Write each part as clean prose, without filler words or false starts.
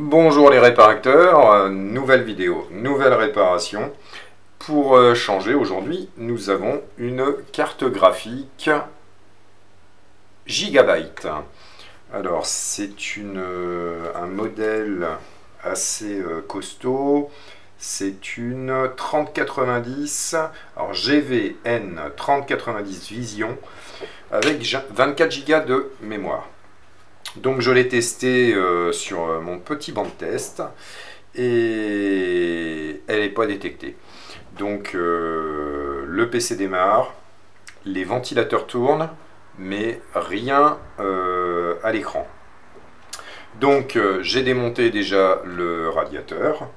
Bonjour les réparateurs, nouvelle vidéo, nouvelle réparation. Pour changer aujourd'hui, nous avons une carte graphique Gigabyte. Alors c'est un modèle assez costaud, c'est une 3090, alors GVN 3090 Vision avec 24 Go de mémoire. Donc je l'ai testé sur mon petit banc de test et elle n'est pas détectée. Donc le PC démarre, les ventilateurs tournent, mais rien à l'écran. Donc j'ai démonté déjà le radiateur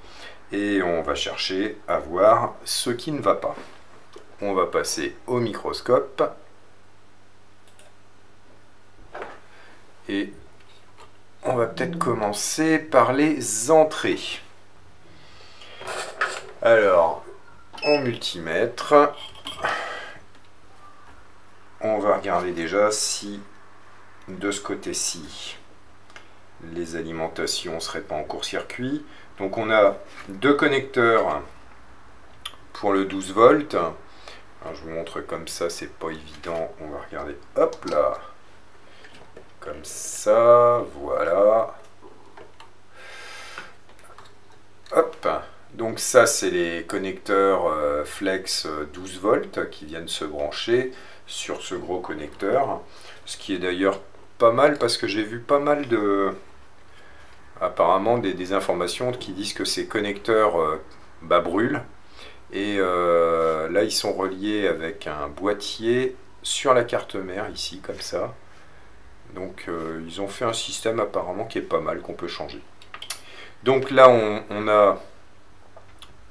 et on va chercher à voir ce qui ne va pas. On va passer au microscope et on va peut-être commencer par les entrées. Alors, en multimètre, on va regarder déjà si de ce côté-ci, les alimentations ne seraient pas en court-circuit. Donc on a deux connecteurs pour le 12 volts. Alors, je vous montre comme ça, c'est pas évident. On va regarder, hop là, comme ça, voilà. Hop, donc ça c'est les connecteurs flex 12 volts qui viennent se brancher sur ce gros connecteur. Ce qui est d'ailleurs pas mal parce que j'ai vu pas mal apparemment des informations qui disent que ces connecteurs brûlent. Et là ils sont reliés avec un boîtier sur la carte mère ici comme ça. Donc ils ont fait un système apparemment qui est pas mal, qu'on peut changer. Donc là on a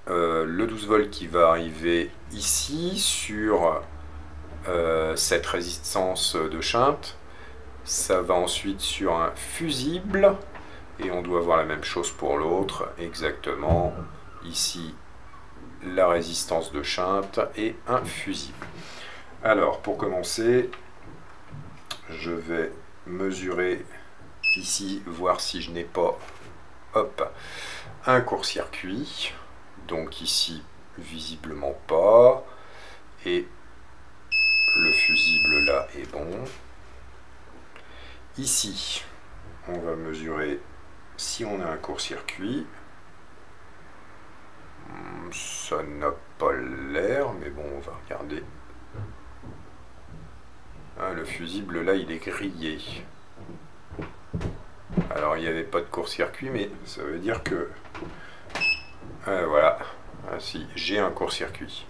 le 12 volts qui va arriver ici sur cette résistance de shunt. Ça va ensuite sur un fusible et on doit avoir la même chose pour l'autre exactement. Ici la résistance de shunt et un fusible. Alors pour commencer, je vais mesurer ici, voir si je n'ai pas un court-circuit. Donc ici visiblement pas, et le fusible là est bon. Ici on va mesurer si on a un court-circuit. Ça n'a pas l'air, mais bon, on va regarder. Ah, le fusible là il est grillé. Alors il n'y avait pas de court-circuit, mais ça veut dire que voilà. Ah, si, j'ai un court-circuit.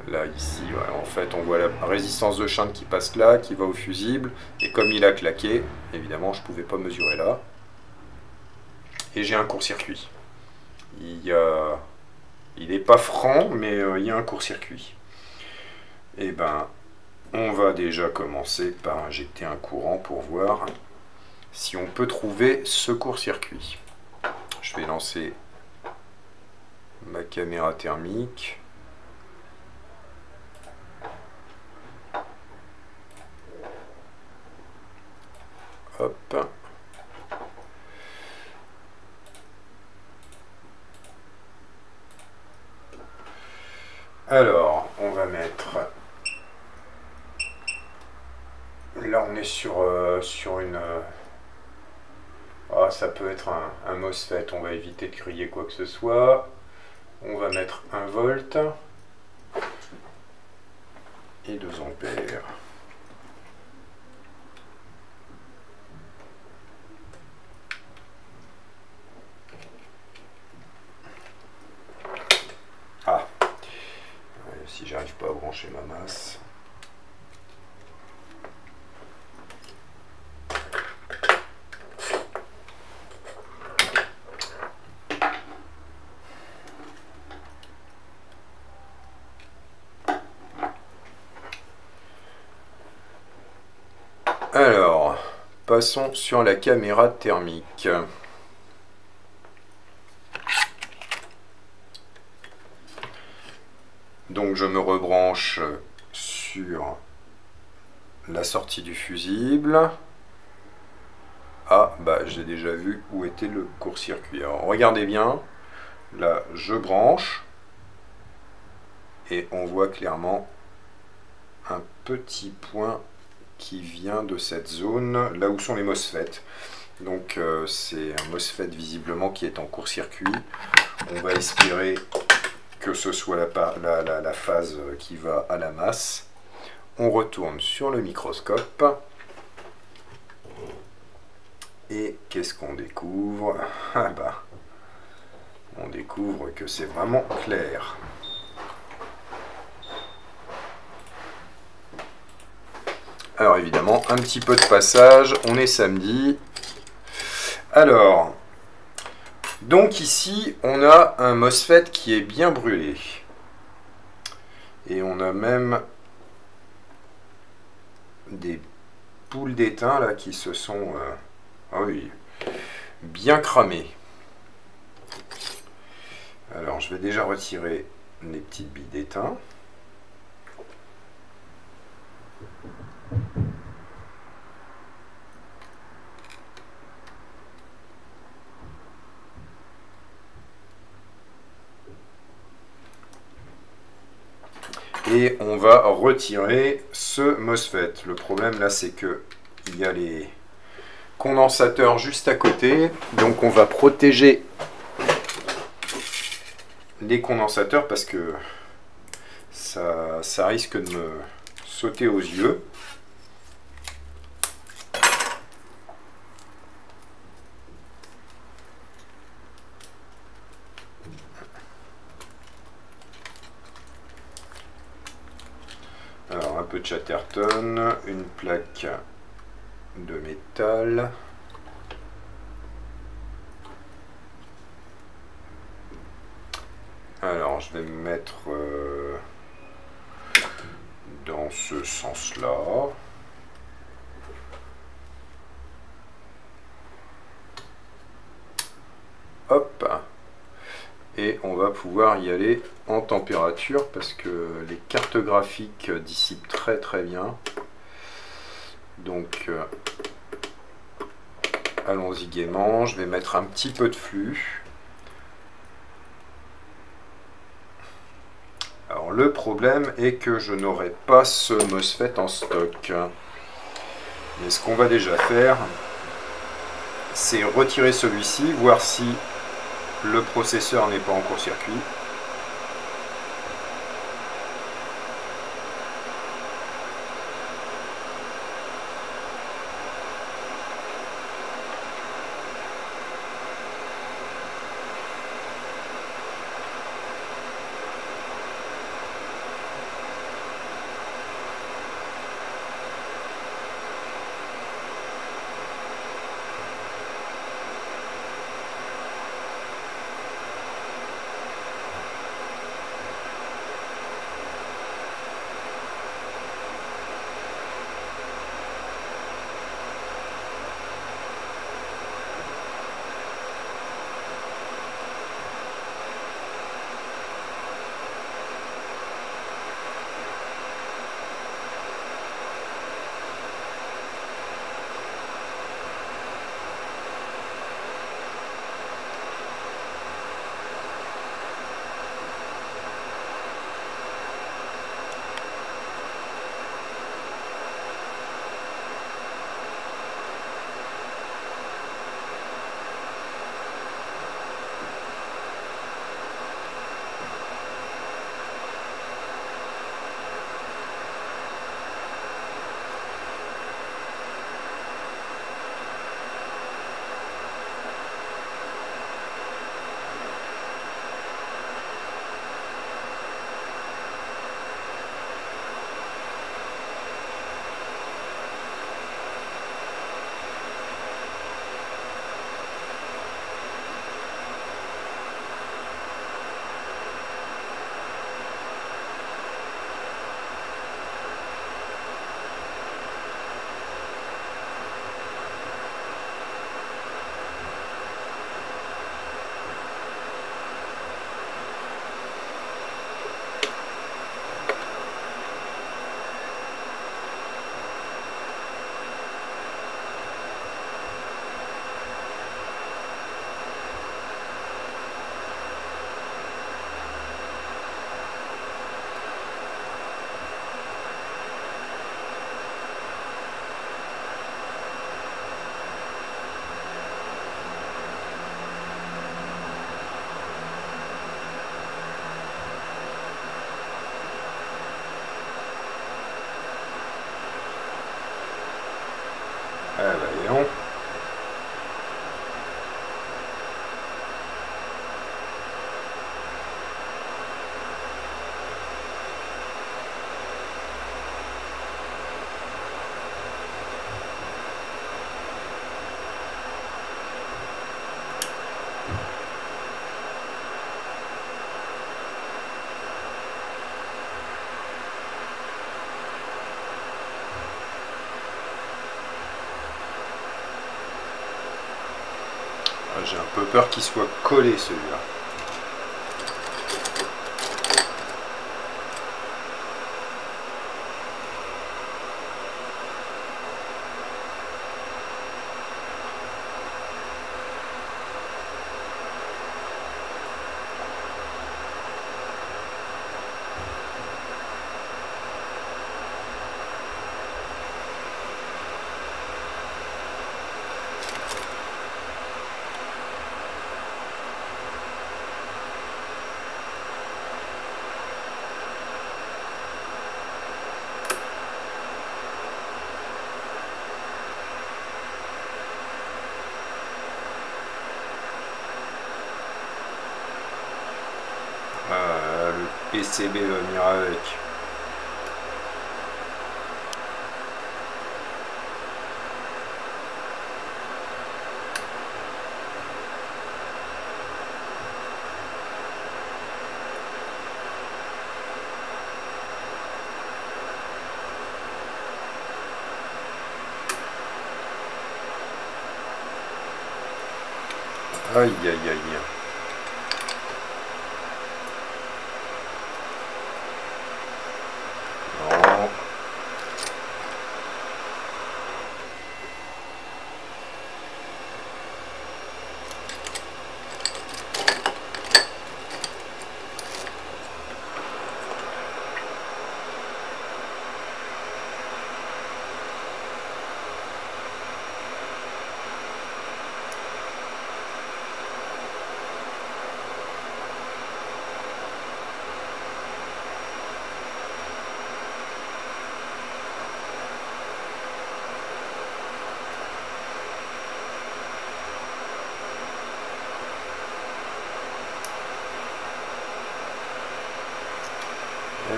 Là, ici, voilà, en fait, on voit la résistance de shunt qui passe là, qui va au fusible. Et comme il a claqué, évidemment, je ne pouvais pas mesurer là. Et j'ai un court-circuit. Il n'est pas franc, mais il y a un court-circuit. Et ben, on va déjà commencer par injecter un courant pour voir si on peut trouver ce court-circuit. Je vais lancer ma caméra thermique. Hop. Alors, on va mettre... Là, on est sur une... Ah, ça peut être un MOSFET, on va éviter de griller quoi que ce soit. On va mettre 1 volt et 2 ampères. Ah, si j'arrive pas à brancher ma masse. Alors, passons sur la caméra thermique. Donc je me rebranche sur la sortie du fusible. Ah, bah j'ai déjà vu où était le court-circuit. Alors regardez bien, là je branche et on voit clairement un petit point qui vient de cette zone, là où sont les MOSFET. Donc c'est un MOSFET visiblement qui est en court-circuit. On va espérer que ce soit la phase qui va à la masse. On retourne sur le microscope. Et qu'est-ce qu'on découvre? Ah bah, on découvre que c'est vraiment clair. Alors évidemment, un petit peu de passage, on est samedi. Alors, donc ici, on a un MOSFET qui est bien brûlé. Et on a même des boules d'étain là qui se sont ah oui, bien cramées. Alors je vais déjà retirer les petites billes d'étain. Et on va retirer ce MOSFET. Le problème là, c'est que il y a les condensateurs juste à côté. Donc on va protéger les condensateurs parce que ça risque de me sauter aux yeux. Alors un peu de Chatterton, une plaque de métal. Alors je vais me mettre dans ce sens-là. Hop. Et on va pouvoir y aller en température parce que les cartes graphiques dissipent très très bien. Donc allons-y gaiement. Je vais mettre un petit peu de flux. Alors le problème est que je n'aurai pas ce MOSFET en stock. Mais ce qu'on va déjà faire, c'est retirer celui-ci, voir si le processeur n'est pas en court-circuit. Ah bah dis donc. J'ai un peu peur qu'il soit collé celui-là. Le PCB va venir avec. Aïe aïe aïe. Non.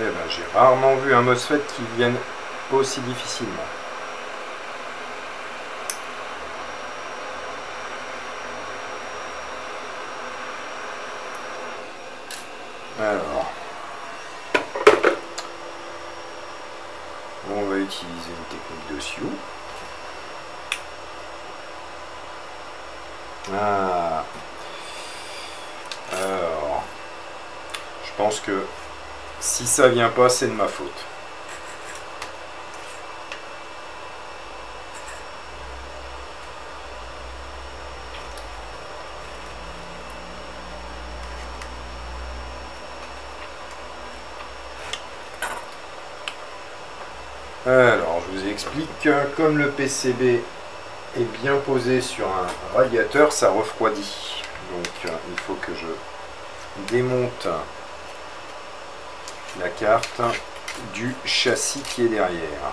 Eh ben, j'ai rarement vu un MOSFET qui vienne aussi difficilement. Alors, on va utiliser une technique de Sioux. Ah. Alors, je pense que si ça vient pas, c'est de ma faute. Alors, je vous explique, comme le PCB est bien posé sur un radiateur, ça refroidit. Donc, il faut que je démonte la carte du châssis qui est derrière.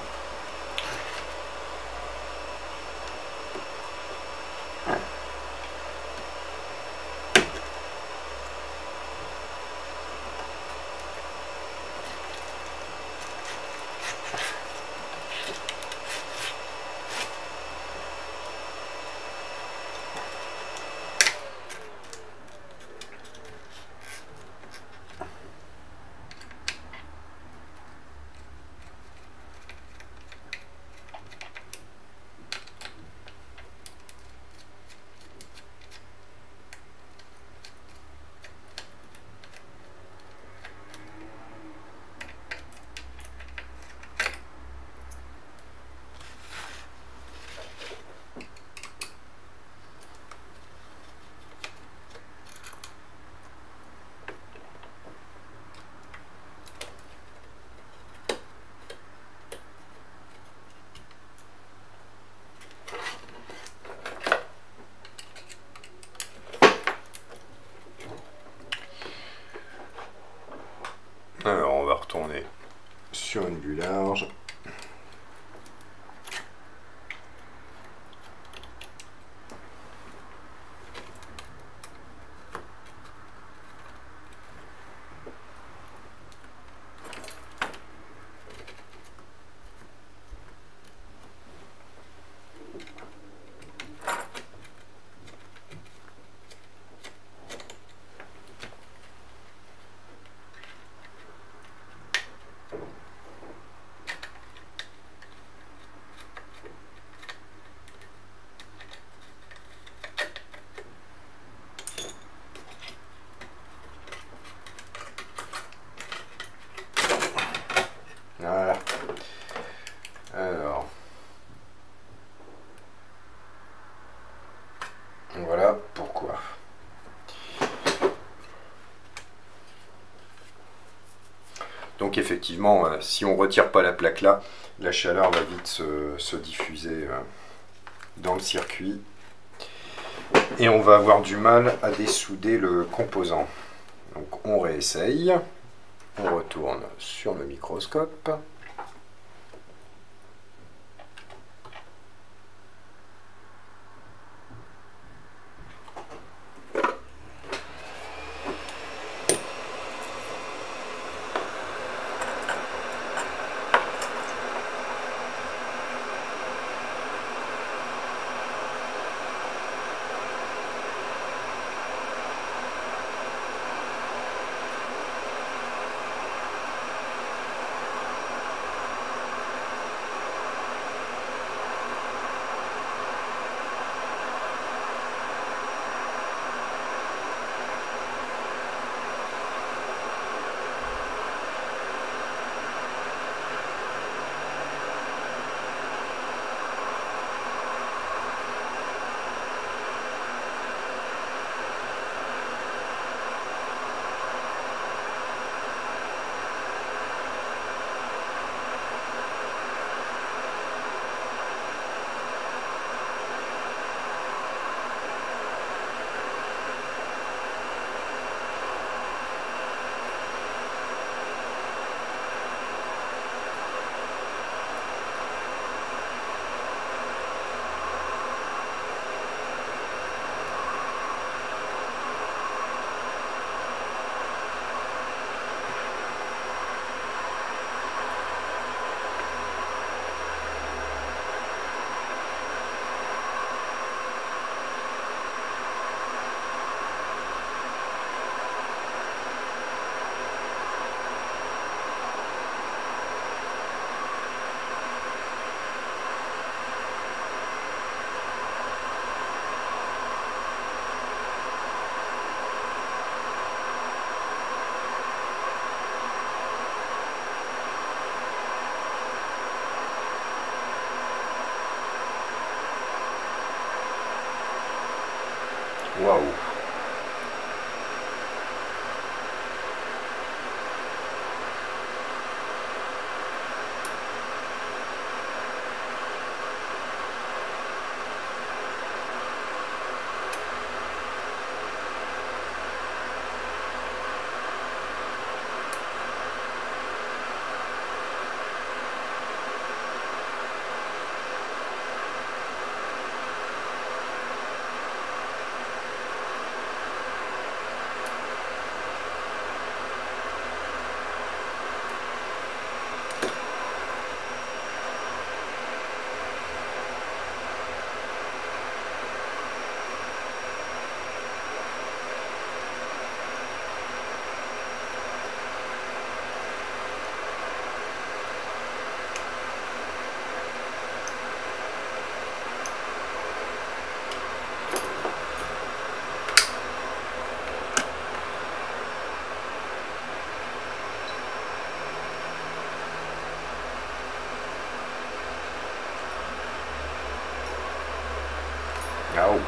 Alors, on va retourner sur une vue large. Alors, voilà pourquoi. Donc effectivement, si on ne retire pas la plaque là, la chaleur va vite se diffuser dans le circuit. Et on va avoir du mal à dessouder le composant. Donc on réessaye. On retourne sur le microscope. Waouh! Waouh!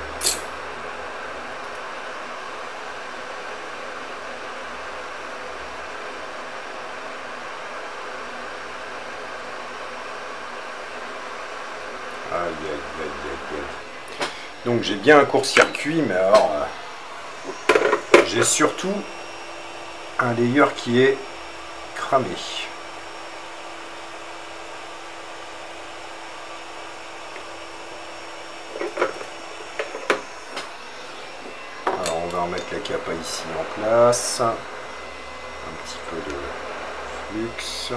Aïe, aïe, aïe, aïe, aïe. Donc j'ai bien un court-circuit, mais alors j'ai surtout un layer qui est cramé. Alors on va remettre la capa ici en place. Un petit peu de flux.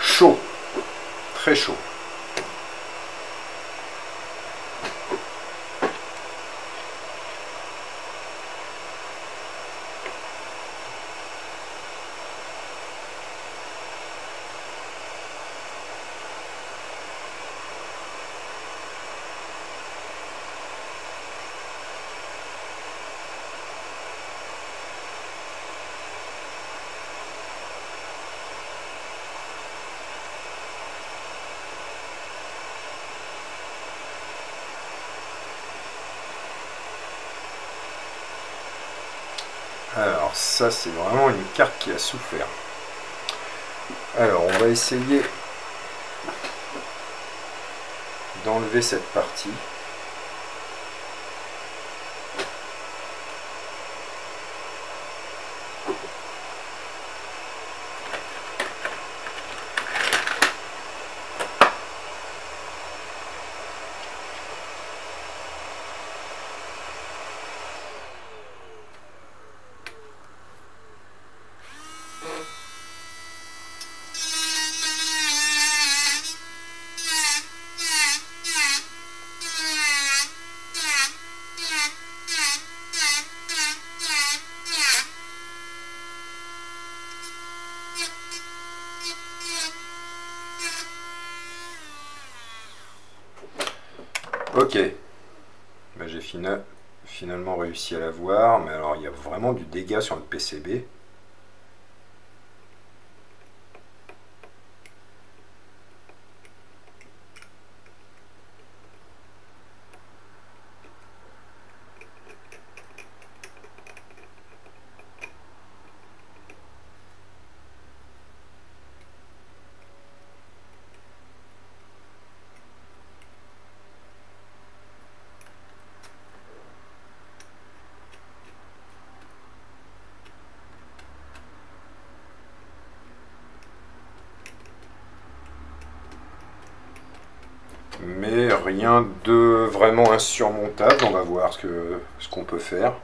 Chaud, très chaud. Alors ça c'est vraiment une carte qui a souffert. Alors on va essayer d'enlever cette partie. Ok, ben, j'ai finalement réussi à la voir, mais alors il y a vraiment du dégât sur le PCB. Mais rien de vraiment insurmontable. On va voir ce qu'on peut faire.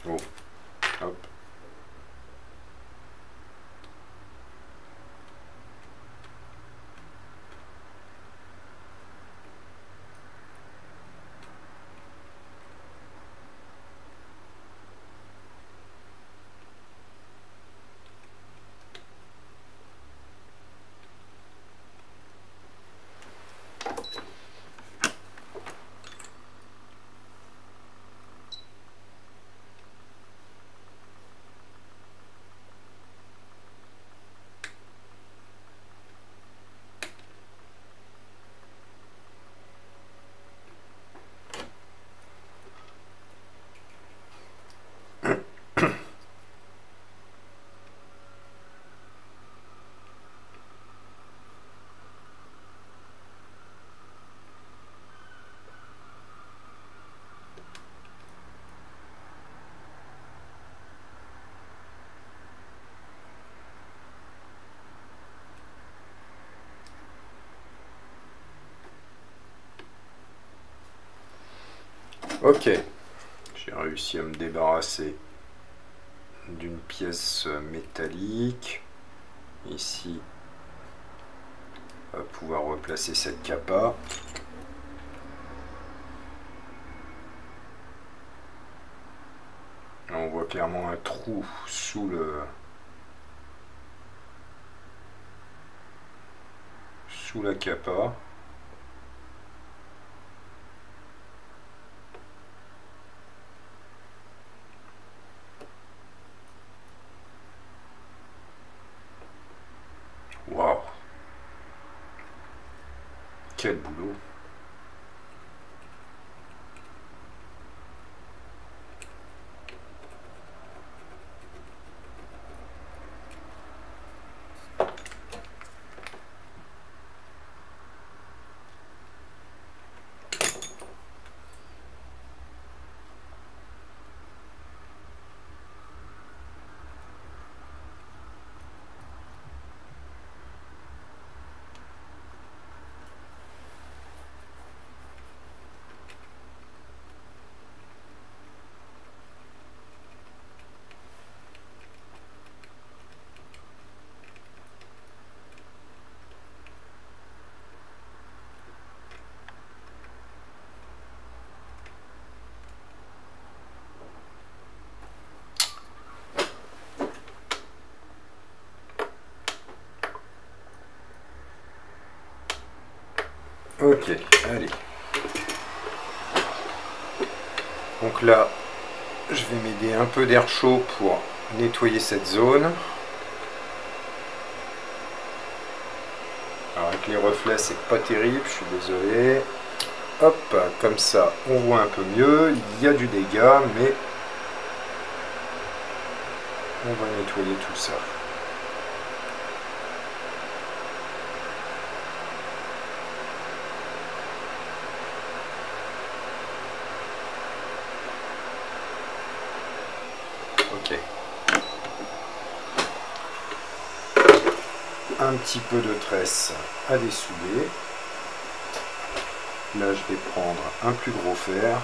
Oh, hop. Ok, j'ai réussi à me débarrasser d'une pièce métallique. Ici, on va pouvoir replacer cette capa. Là, on voit clairement un trou sous la capa. Waouh! Quel boulot! Ok, allez. Donc là, je vais m'aider un peu d'air chaud pour nettoyer cette zone. Alors avec les reflets c'est pas terrible, je suis désolé. Hop, comme ça on voit un peu mieux, il y a du dégât, mais on va nettoyer tout ça. Ok. Un petit peu de tresse à dessouder. Là, je vais prendre un plus gros fer.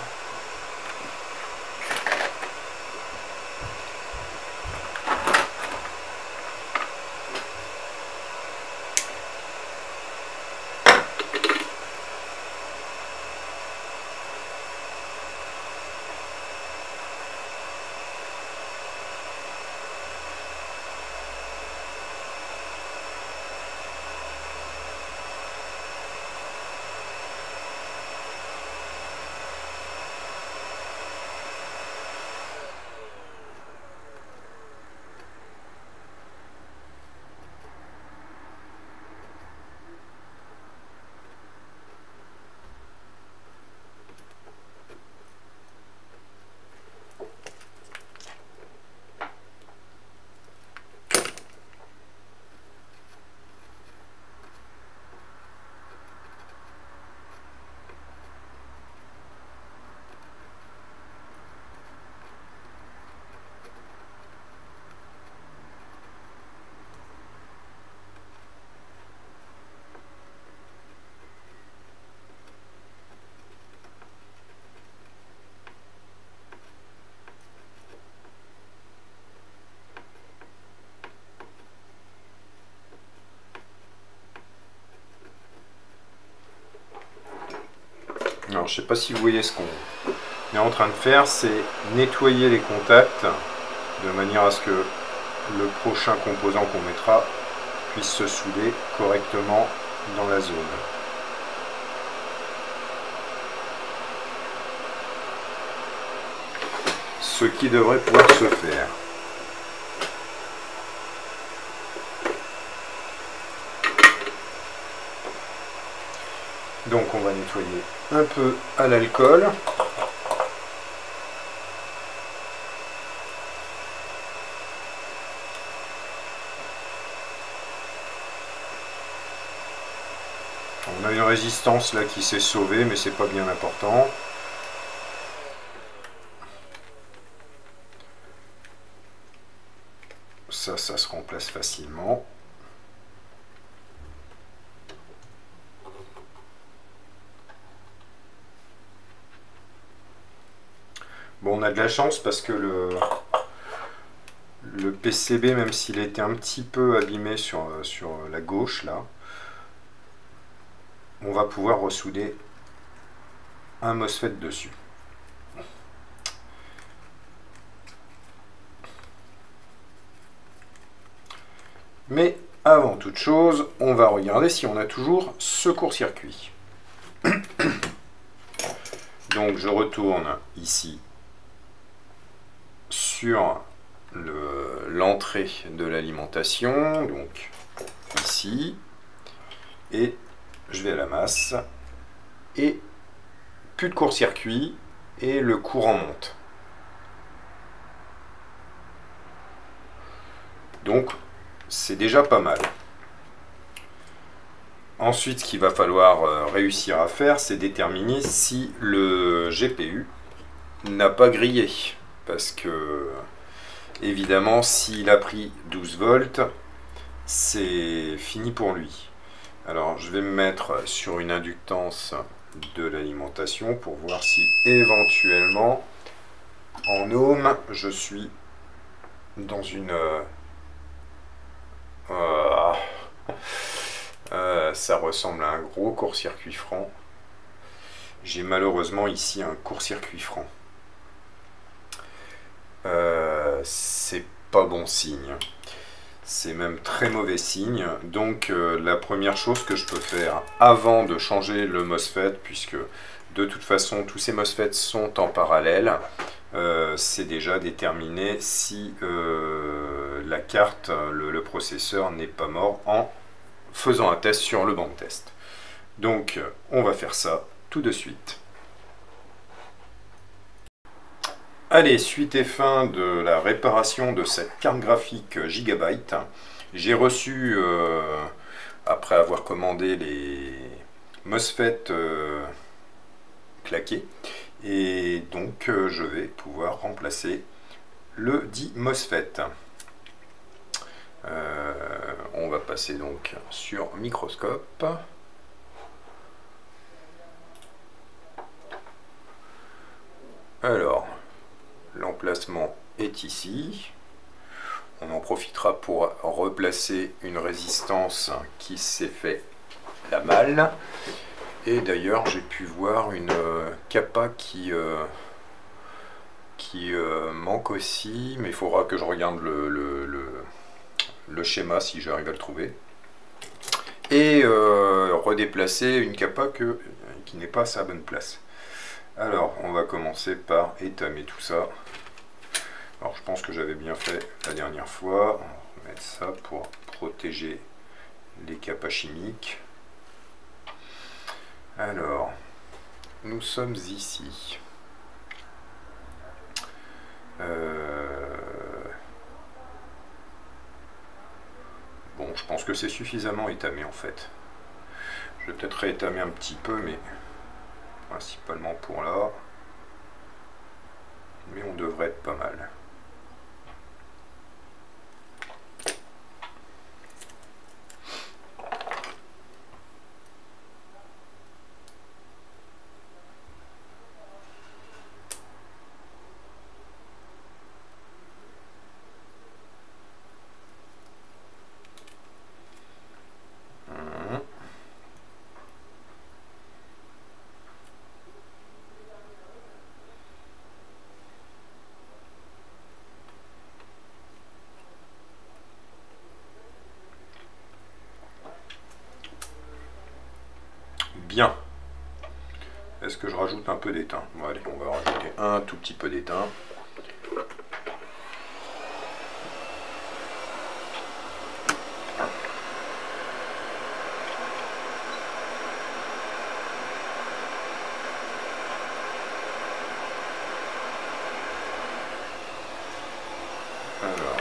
Alors, je ne sais pas si vous voyez ce qu'on est en train de faire, c'est nettoyer les contacts de manière à ce que le prochain composant qu'on mettra puisse se souder correctement dans la zone. Ce qui devrait pouvoir se faire. Donc on va nettoyer un peu à l'alcool. On a une résistance là qui s'est sauvée, mais c'est pas bien important. Ça se remplace facilement. Bon, on a de la chance parce que le PCB, même s'il était un petit peu abîmé sur la gauche, là, on va pouvoir ressouder un MOSFET dessus. Mais avant toute chose, on va regarder si on a toujours ce court-circuit. Donc je retourne ici sur l'entrée de l'alimentation, donc ici, et je vais à la masse, et plus de court-circuit, et le courant monte. Donc c'est déjà pas mal. Ensuite, ce qu'il va falloir réussir à faire, c'est déterminer si le GPU n'a pas grillé. Parce que, évidemment, s'il a pris 12 volts, c'est fini pour lui. Alors, je vais me mettre sur une inductance de l'alimentation pour voir si, éventuellement, en ohm, je suis dans une... ça ressemble à un gros court-circuit franc. J'ai malheureusement ici un court-circuit franc. C'est pas bon signe. C'est même très mauvais signe. Donc la première chose que je peux faire avant de changer le MOSFET, puisque de toute façon tous ces MOSFET sont en parallèle, c'est déjà déterminer si la carte, le processeur n'est pas mort en faisant un test sur le banc de test. Donc on va faire ça tout de suite. Allez, suite et fin de la réparation de cette carte graphique Gigabyte. J'ai reçu, après avoir commandé les MOSFET claqués, et donc je vais pouvoir remplacer le dit MOSFET. On va passer donc sur microscope. Alors, l'emplacement est ici. On en profitera pour replacer une résistance qui s'est fait la malle. Et d'ailleurs, j'ai pu voir une capa qui manque aussi, mais il faudra que je regarde le schéma si j'arrive à le trouver. Et redéplacer une capa qui n'est pas à sa bonne place. Alors, on va commencer par étamer tout ça. Alors, je pense que j'avais bien fait la dernière fois. On va mettre ça pour protéger les capas chimiques. Alors, nous sommes ici. Bon, je pense que c'est suffisamment étamé en fait. Je vais peut-être réétamer un petit peu, mais principalement pour là. Mais on devrait être pas mal. Bien. Est-ce que je rajoute un peu d'étain? Bon, allez, on va rajouter un tout petit peu d'étain. Alors.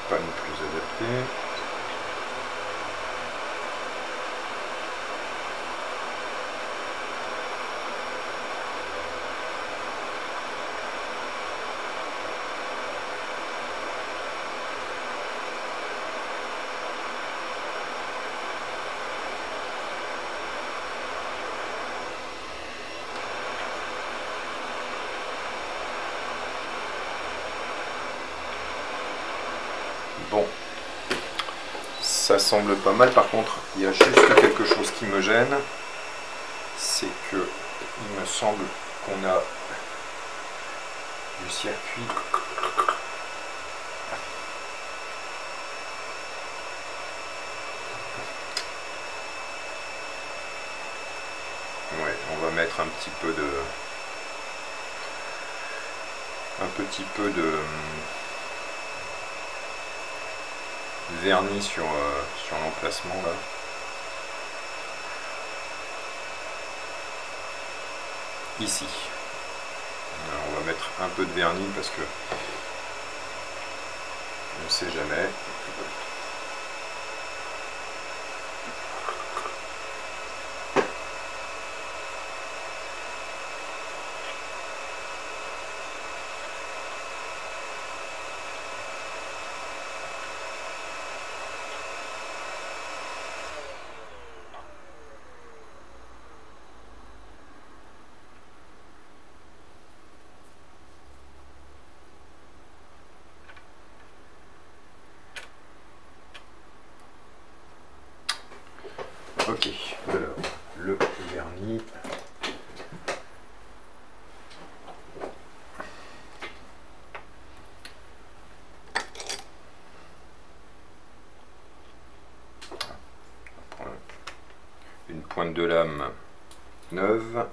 Pas non plus adapté. Bon, ça semble pas mal. Par contre, il y a juste quelque chose qui me gêne, c'est que il me semble qu'on a du circuit ouais, on va mettre un petit peu de vernis sur l'emplacement là. Ici. Alors, on va mettre un peu de vernis parce que on ne sait jamais. pointe de lame neuve.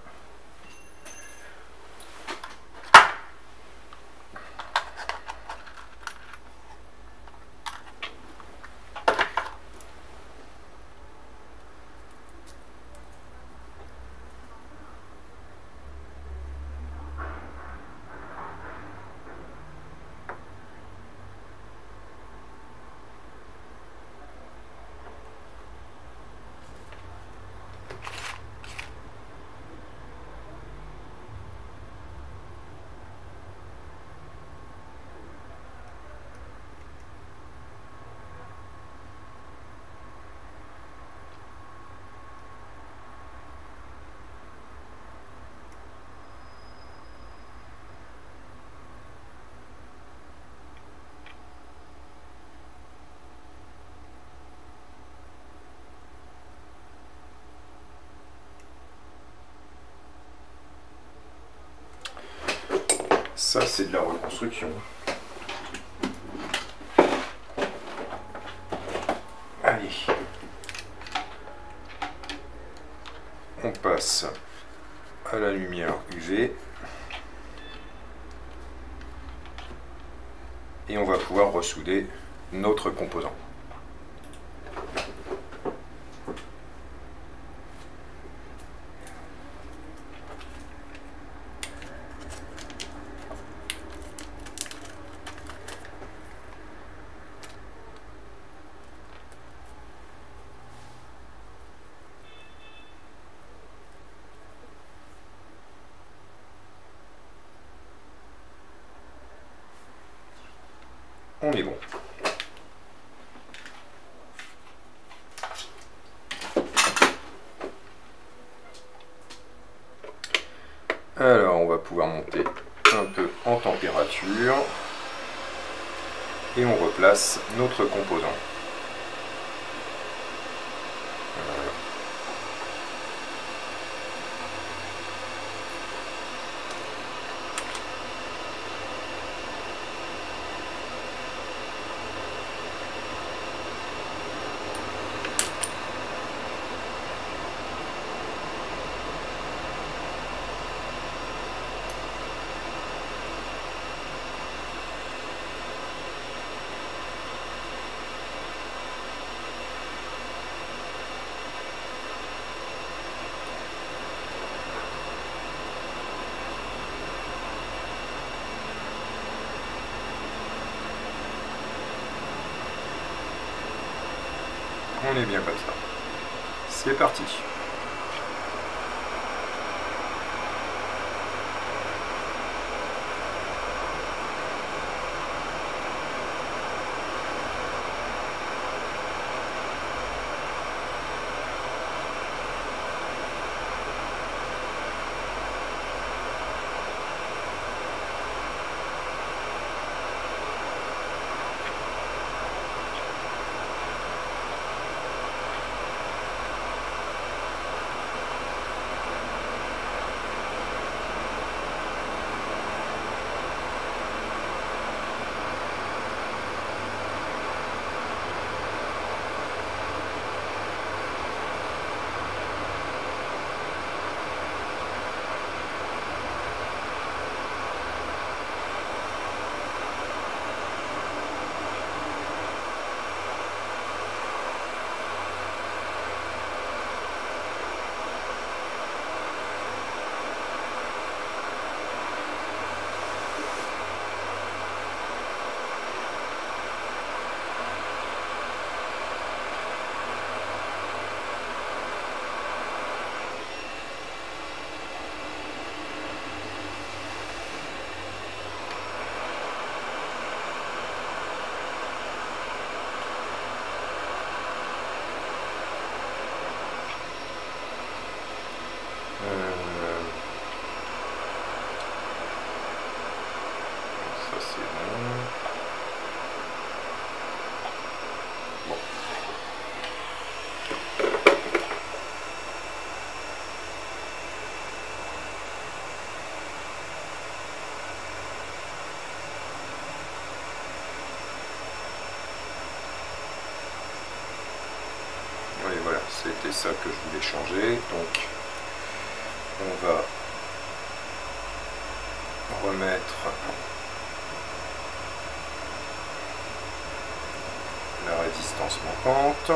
Ça, c'est de la reconstruction. Allez. On passe à la lumière UV. Et on va pouvoir ressouder notre composant. On est bon. Alors, on va pouvoir monter un peu en température et on replace notre composant. Voilà. On est bien comme ça. C'est parti. C'était ça que je voulais changer. Donc on va remettre la résistance manquante.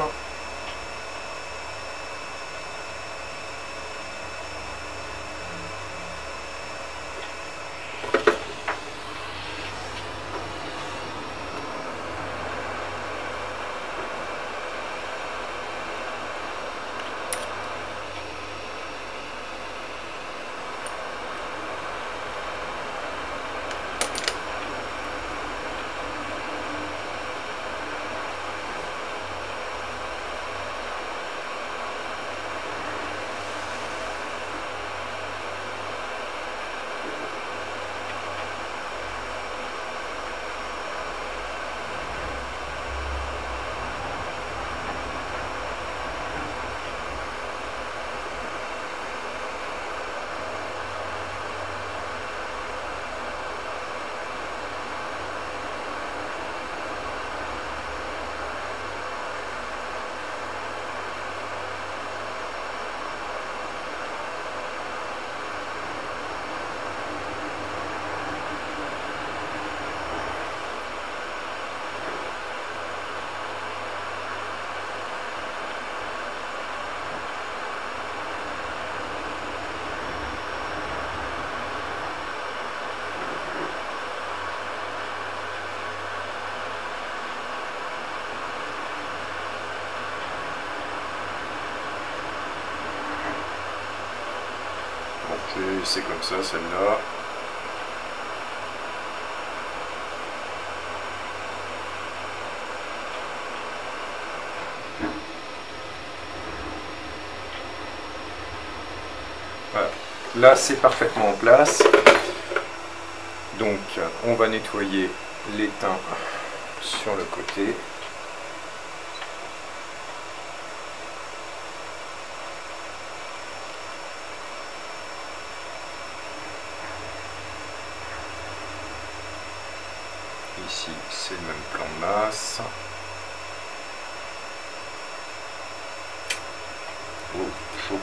Je vais la laisser comme ça, celle-là. Voilà. Là, c'est parfaitement en place. Donc, on va nettoyer l'étain sur le côté. Ici, c'est le même plan de masse. Oh, chaud.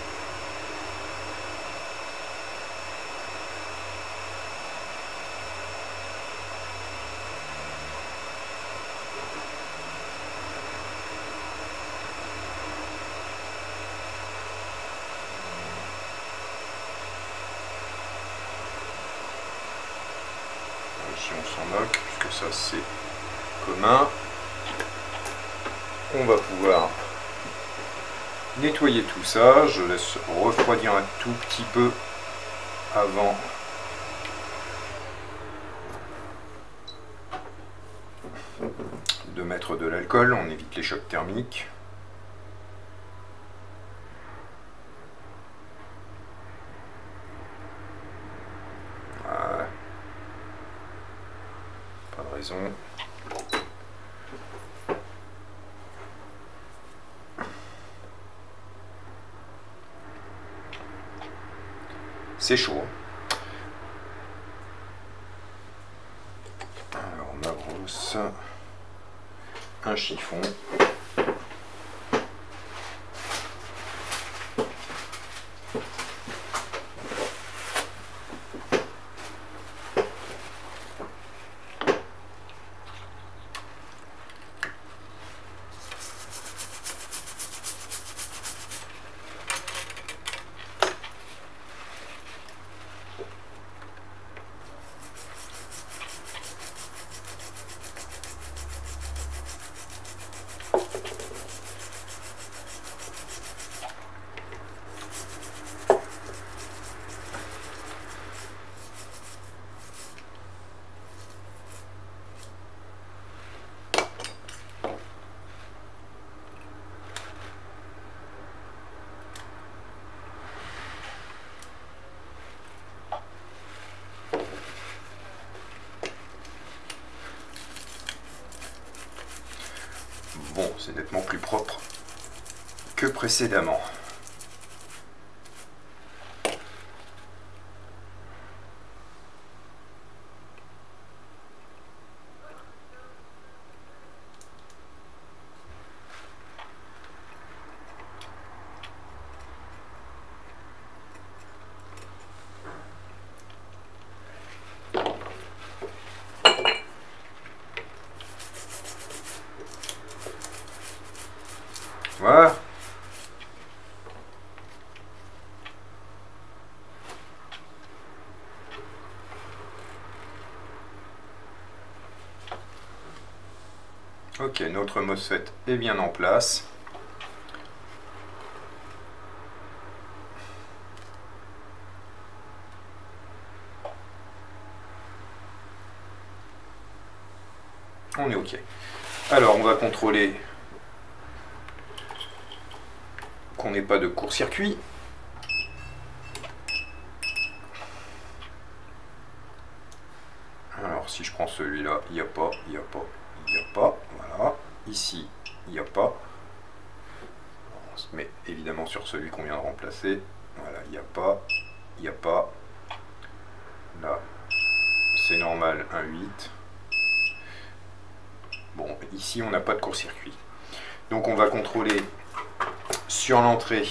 Si on s'en moque, puisque ça c'est commun, on va pouvoir nettoyer tout ça. Je laisse refroidir un tout petit peu avant de mettre de l'alcool. On évite les chocs thermiques. Voilà. Pas de raison. C'est chaud. Alors on abrosse un chiffon. Bon, c'est nettement plus propre que précédemment. Voilà. Ok, notre MOSFET est bien en place. On est ok. Alors, on va contrôler qu'on n'ait pas de court-circuit. Alors, si je prends celui-là, il n'y a pas, il n'y a pas, il n'y a pas. Voilà. Ici, il n'y a pas. On se met évidemment sur celui qu'on vient de remplacer. Voilà, il n'y a pas, il n'y a pas. Là, c'est normal, un 8. Bon, ici, on n'a pas de court-circuit. Donc, on va contrôler sur l'entrée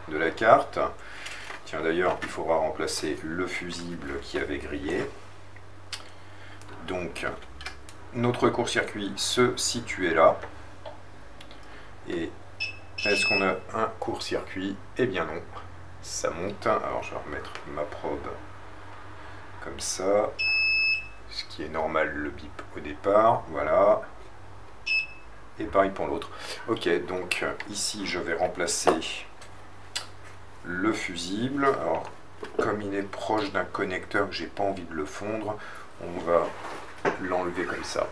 de la carte. Tiens, d'ailleurs, il faudra remplacer le fusible qui avait grillé. Donc, notre court-circuit se situait là. Et est-ce qu'on a un court-circuit? Eh bien non, ça monte. Alors, je vais remettre ma probe comme ça, ce qui est normal, le bip au départ. Voilà. Et pareil pour l'autre. Ok, donc ici, je vais remplacer le fusible. Alors, comme il est proche d'un connecteur, que j'ai pas envie de le fondre, on va l'enlever comme ça.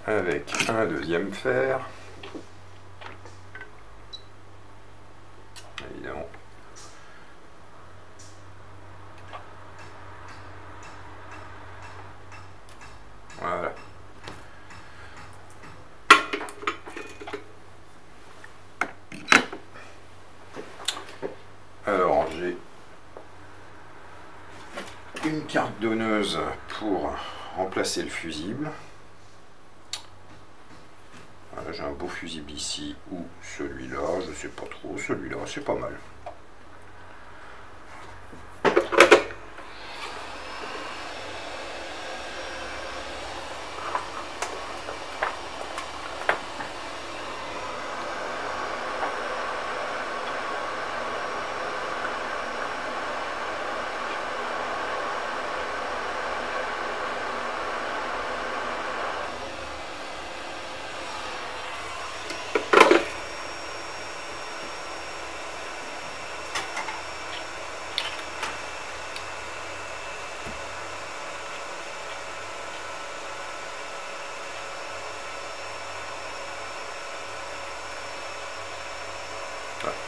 Avec un deuxième fer, évidemment. Voilà. Alors, j'ai une carte donneuse pour remplacer le fusible. J'ai un beau fusible ici ou celui-là, je sais pas trop, celui-là c'est pas mal.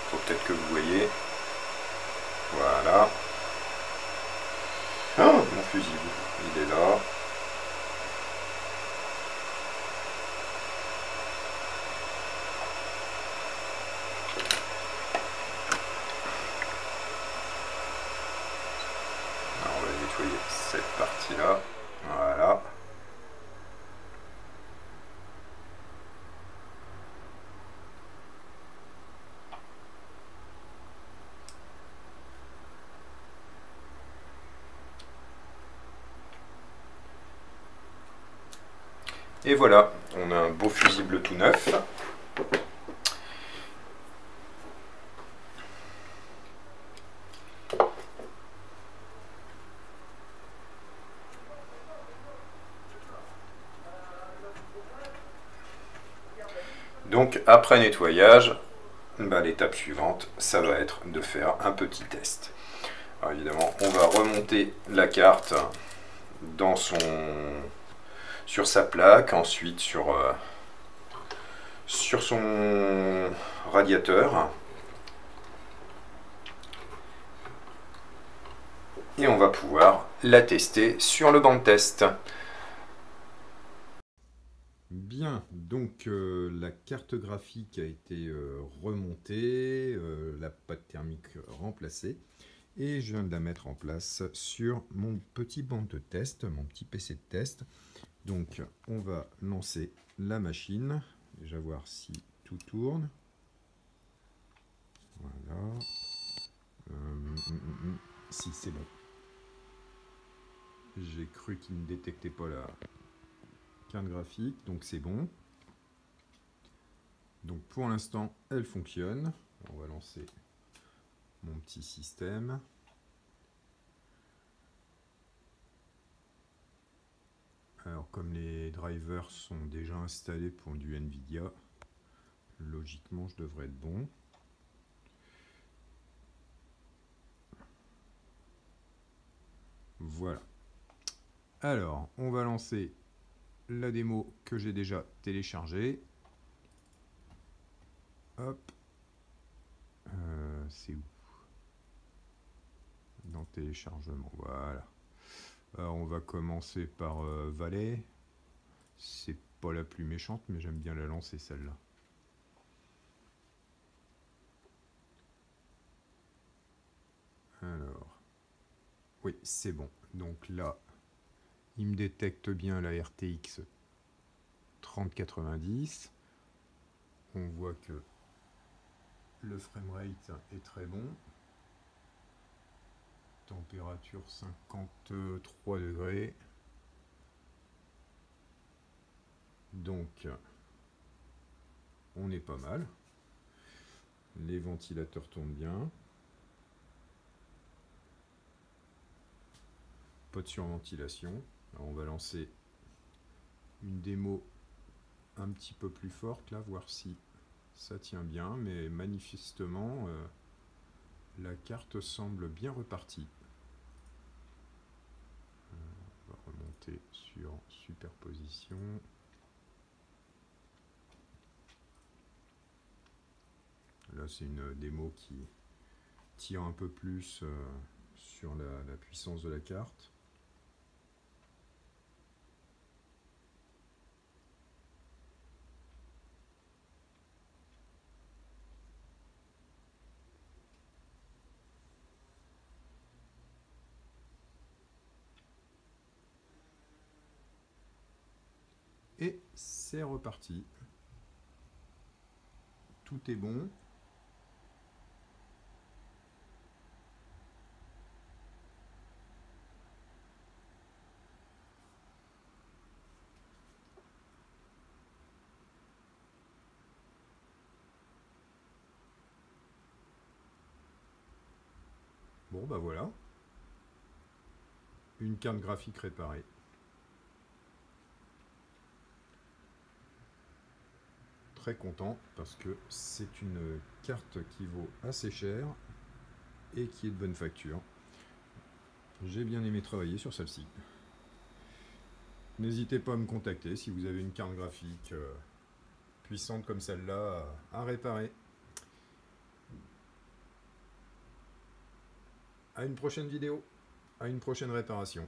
Faut peut-être que vous voyez. Voilà. Ah, mon fusible, il est là. Alors, on va nettoyer cette partie-là. Voilà. Et voilà, on a un beau fusible tout neuf. Donc après nettoyage, l'étape suivante, ça va être de faire un petit test. Alors évidemment, on va remonter la carte sur sa plaque, ensuite sur sur son radiateur. Et on va pouvoir la tester sur le banc de test. Bien, donc la carte graphique a été remontée, la pâte thermique remplacée, et je viens de la mettre en place sur mon petit banc de test, mon petit PC de test. Donc on va lancer la machine, déjà voir si tout tourne. Voilà. Si, c'est bon. J'ai cru qu'il ne détectait pas la carte graphique, donc c'est bon. Donc pour l'instant, elle fonctionne. On va lancer mon petit système. Alors comme les drivers sont déjà installés pour du Nvidia, logiquement je devrais être bon. Voilà. Alors, on va lancer la démo que j'ai déjà téléchargée. Hop. C'est où? Dans téléchargement, voilà. Alors, on va commencer par Valet. C'est pas la plus méchante, mais j'aime bien la lancer celle-là. Alors, oui, c'est bon. Donc là, il me détecte bien la RTX 3090. On voit que le framerate est très bon. Température 53 degrés. Donc, on est pas mal. Les ventilateurs tournent bien. Pas de surventilation. Alors on va lancer une démo un petit peu plus forte, là, voir si ça tient bien. Mais manifestement, la carte semble bien repartie. On va remonter sur superposition. Là, c'est une démo qui tire un peu plus sur la puissance de la carte. Et c'est reparti. Tout est bon. Bon, bah voilà. Une carte graphique réparée. Très content parce que c'est une carte qui vaut assez cher et qui est de bonne facture. J'ai bien aimé travailler sur celle-ci. N'hésitez pas à me contacter si vous avez une carte graphique puissante comme celle-là à réparer. À une prochaine vidéo, à une prochaine réparation.